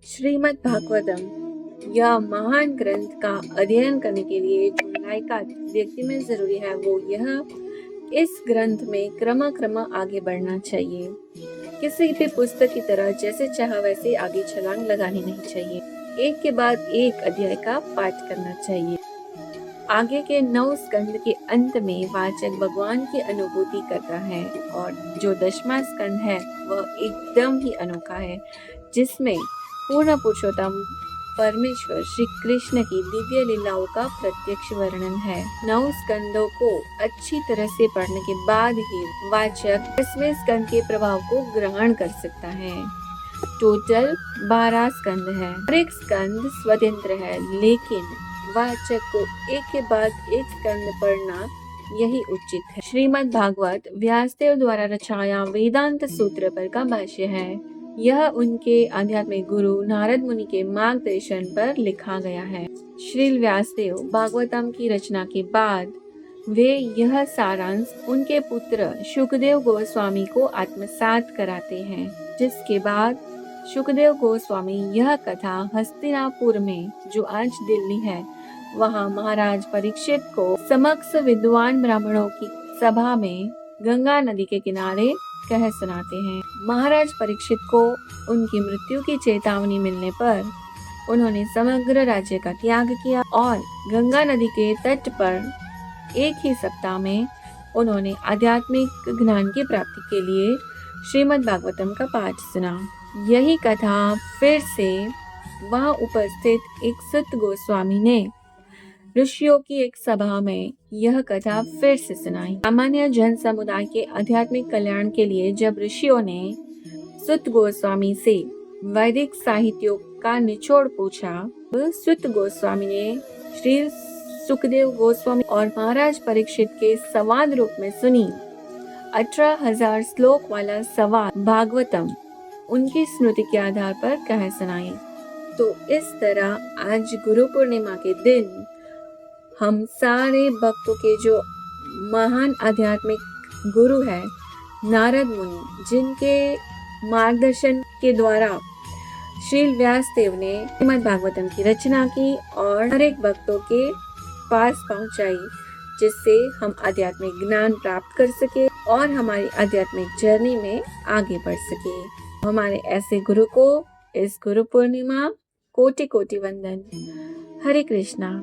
श्रीमद् भागवतम यह महान ग्रंथ का अध्ययन करने के लिए जो लायकात व्यक्ति में जरूरी है वो यह इस ग्रंथ में क्रम आगे बढ़ना चाहिए। किसी भी पुस्तक की तरह जैसे चाह वैसे आगे छलांग लगानी नहीं चाहिए। एक के बाद एक अध्याय का पाठ करना चाहिए। आगे के 9 स्कंद के अंत में वाचक भगवान की अनुभूति करता है और जो 10वां स्कंद है वह एकदम ही अनोखा है, जिसमें पूर्ण पुरुषोत्तम परमेश्वर श्री कृष्ण की दिव्य लीलाओं का प्रत्यक्ष वर्णन है। 9 स्कंदों को अच्छी तरह से पढ़ने के बाद ही वाचक 10वें स्कंद के प्रभाव को ग्रहण कर सकता है। टोटल 12 स्कंद है। हर एक स्कंद स्वतंत्र है, लेकिन वाचक को एक के बाद एक स्कंद पढ़ना यही उचित है। श्रीमद् भागवत व्यासदेव द्वारा रचाया वेदांत सूत्र पर का भाष्य है। यह उनके आध्यात्मिक गुरु नारद मुनि के मार्गदर्शन पर लिखा गया है। श्री व्यासदेव भागवतम की रचना के बाद वे यह सारांश उनके पुत्र शुकदेव गोस्वामी को आत्मसात कराते हैं, जिसके बाद शुकदेव गोस्वामी यह कथा हस्तिनापुर में, जो आज दिल्ली है, वहाँ महाराज परीक्षित को समक्ष विद्वान ब्राह्मणों की सभा में गंगा नदी के किनारे कह सुनाते हैं। महाराज परीक्षित को उनकी मृत्यु की चेतावनी मिलने पर उन्होंने समग्र राज्य का त्याग किया और गंगा नदी के तट पर एक ही सप्ताह में उन्होंने आध्यात्मिक ज्ञान की प्राप्ति के लिए श्रीमद् भागवतम का पाठ सुना। यही कथा फिर से वहां उपस्थित एक सुत गोस्वामी ने ऋषियों की एक सभा में यह कथा फिर से सुनाई। सामान्य जन समुदाय के आध्यात्मिक कल्याण के लिए जब ऋषियों ने सुत गोस्वामी से वैदिक साहित्यों का निचोड़ पूछा, सुत गोस्वामी ने श्री सुखदेव गोस्वामी और महाराज परीक्षित के संवाद रूप में सुनी 18,000 श्लोक वाला संवाद भागवतम उनकी स्मृति के आधार पर कह सुनाई। तो इस तरह आज गुरु पूर्णिमा के दिन हम सारे भक्तों के जो महान आध्यात्मिक गुरु है नारद मुनि, जिनके मार्गदर्शन के द्वारा श्री व्यासदेव ने श्रीमद् भागवतम की रचना की और हर एक भक्तों के पास पहुंचाई, जिससे हम आध्यात्मिक ज्ञान प्राप्त कर सके और हमारी आध्यात्मिक जर्नी में आगे बढ़ सके। हमारे ऐसे गुरु को इस गुरु पूर्णिमा कोटि कोटि वंदन। हरे कृष्णा।